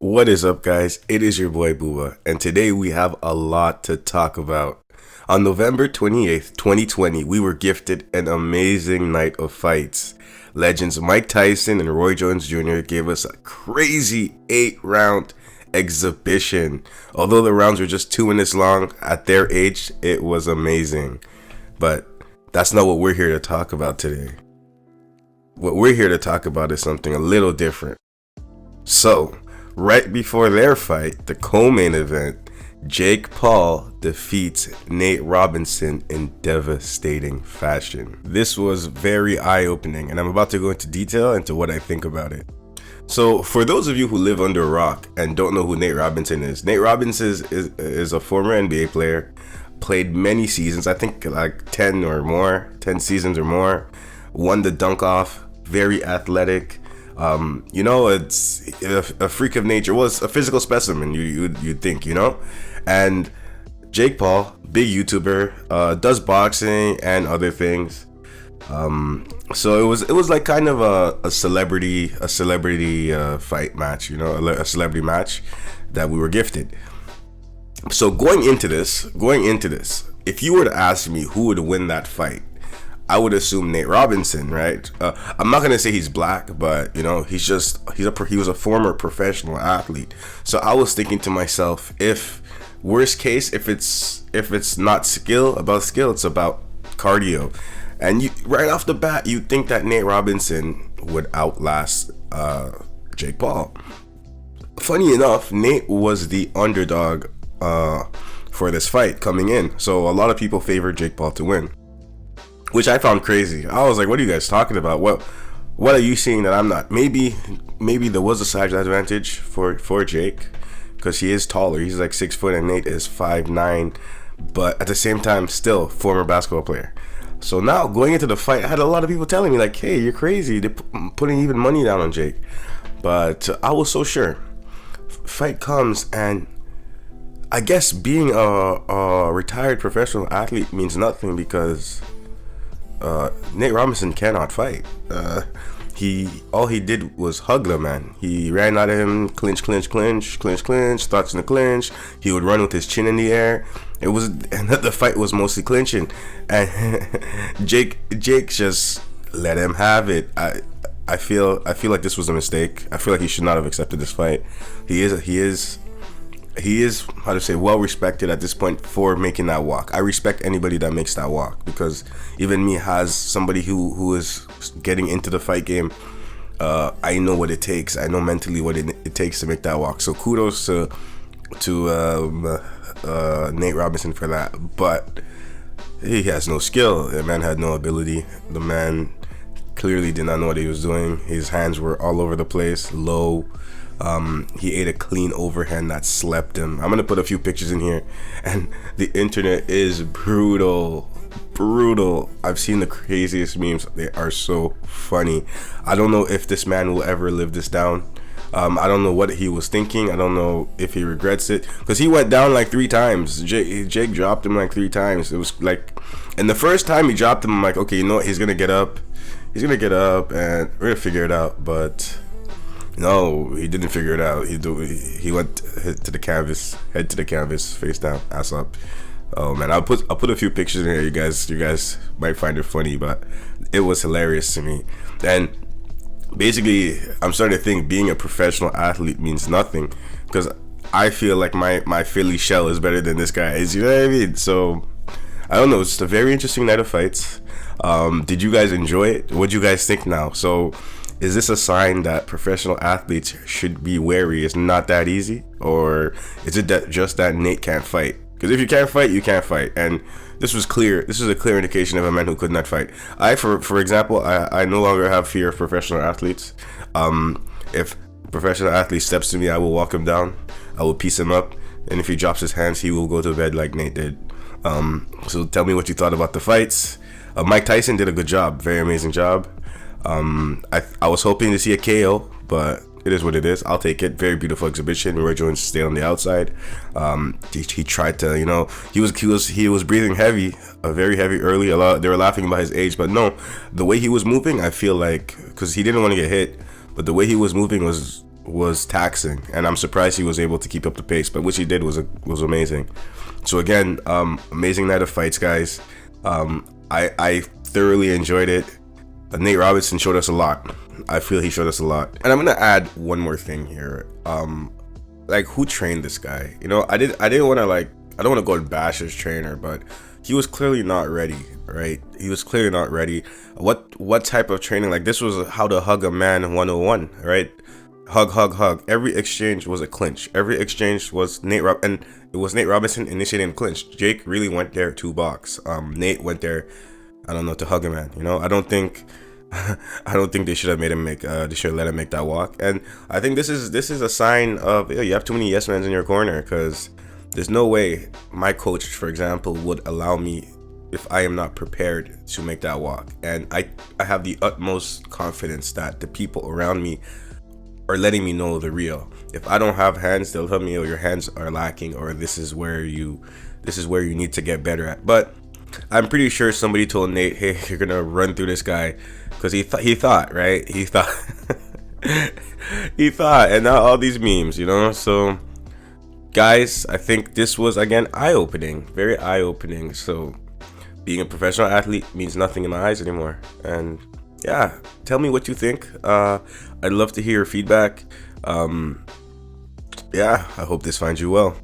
What is up, guys? It is your boy Booba, and today we have a lot to talk about. On November 28th, 2020, we were gifted an amazing night of fights. Legends Mike Tyson and Roy Jones Jr. gave us a crazy 8-round exhibition. Although the rounds were just 2 minutes long, at their age, it was amazing. But that's not what we're here to talk about today. What we're here to talk about is something a little different. So, right before their fight, the co-main event, Jake Paul defeats Nate Robinson in devastating fashion. This was very eye-opening, and I'm about to go into detail into what I think about it. So, for those of you who live under a rock and don't know who Nate Robinson is, Nate Robinson is a former NBA player, played many seasons, I think like 10 seasons or more, won the dunk off, very athletic. It's a freak of nature. Well, it's a physical specimen, you'd think, and Jake Paul, big YouTuber, does boxing and other things. So it was like kind of a celebrity fight match, a celebrity match that we were gifted. So going into this, if you were to ask me who would win that fight, I would assume Nate Robinson, right? I'm not gonna say he's black, but he was a former professional athlete. So I was thinking to myself, if worst case, if it's not skill, it's about cardio. And right off the bat, you think that Nate Robinson would outlast Jake Paul. Funny enough, Nate was the underdog for this fight coming in, so a lot of people favored Jake Paul to win, which I found crazy. I was like, what are you guys talking about? What are you seeing that I'm not? Maybe there was a size advantage for Jake, because he is taller. He's like 6 foot and Nate is 5'9", but at the same time, still former basketball player. So now going into the fight, I had a lot of people telling me like, hey, you're crazy. They're putting even money down on Jake. But I was so sure. Fight comes, and I guess being a retired professional athlete means nothing, because Nate Robinson cannot fight. All he did was hug the man. He ran at him, clinch, thoughts in the clinch. He would run with his chin in the air. And the fight was mostly clinching, and Jake just let him have it. I feel like this was a mistake. I feel like he should not have accepted this fight. He is how to say, well respected at this point for making that walk. I respect anybody that makes that walk, because even me, as somebody who is getting into the fight game, I know what it takes. I know mentally what it takes to make that walk. So kudos to Nate Robinson for that. But he has no skill. The man had no ability. The man clearly did not know what he was doing. His hands were all over the place, low. He ate a clean overhand that slept him. I'm gonna put a few pictures in here, and the internet is brutal. I've seen the craziest memes. They are so funny. I don't know if this man will ever live this down. I don't know what he was thinking. I don't know if he regrets it, because he went down like 3 times. Jake dropped him like 3 times. It was like, and the first time he dropped him, I'm like, okay, you know what? He's gonna get up, and we're gonna figure it out. But no, he didn't figure it out. He went head to the canvas, face down, ass up. Oh man, I'll put a few pictures in here. You guys might find it funny, but it was hilarious to me. And basically, I'm starting to think being a professional athlete means nothing, because I feel like my Philly shell is better than this guy's. You know what I mean? So I don't know. It's just a very interesting night of fights. Did you guys enjoy it? What do you guys think now? So, is this a sign that professional athletes should be wary? It's not that easy, or is it just that Nate can't fight? Because if you can't fight, you can't fight, and this was clear. This is a clear indication of a man who could not fight. For example, I no longer have fear of professional athletes. If a professional athlete steps to me, I will walk him down. I will piece him up, and if he drops his hands, he will go to bed like Nate did. So tell me what you thought about the fights. Mike Tyson did a good job, very amazing job. I was hoping to see a KO, but it is what it is. I'll take it. Very beautiful exhibition. Roy Jones stayed on the outside. He tried to, he was breathing heavy, very heavy early. They were laughing about his age, but no, the way he was moving, I feel like, because he didn't want to get hit, but the way he was moving was was taxing, and I'm surprised he was able to keep up the pace. But which he did was amazing. So again, amazing night of fights, guys. I thoroughly enjoyed it. Nate Robinson showed us a lot. I feel he showed us a lot. And I'm gonna add one more thing here. Like, who trained this guy? You know, I didn't want to, like, I don't want to go and bash his trainer, but he was clearly not ready, right? He was clearly not ready. What type of training? Like, this was how to hug a man 101, right? Hug, hug, hug. Every exchange was a clinch. Every exchange was and it was Nate Robinson initiating the clinch. Jake really went there to box. Nate went there, I don't know, to hug a man. You know, I don't think they should have made him make. They should have let him make that walk. And I think this is a sign of, you have too many yes men in your corner, because there's no way my coach, for example, would allow me if I am not prepared to make that walk. And I have the utmost confidence that the people around me are letting me know the real. If I don't have hands, they'll tell me, oh, your hands are lacking, or this is where you need to get better at. But I'm pretty sure somebody told Nate, hey, you're gonna run through this guy, because he thought, right? He thought he thought, and now all these memes, you know. So guys, I think this was, again, eye-opening, very eye-opening. So being a professional athlete means nothing in my eyes anymore. And yeah, tell me what you think. I'd love to hear your feedback. Yeah, I hope this finds you well.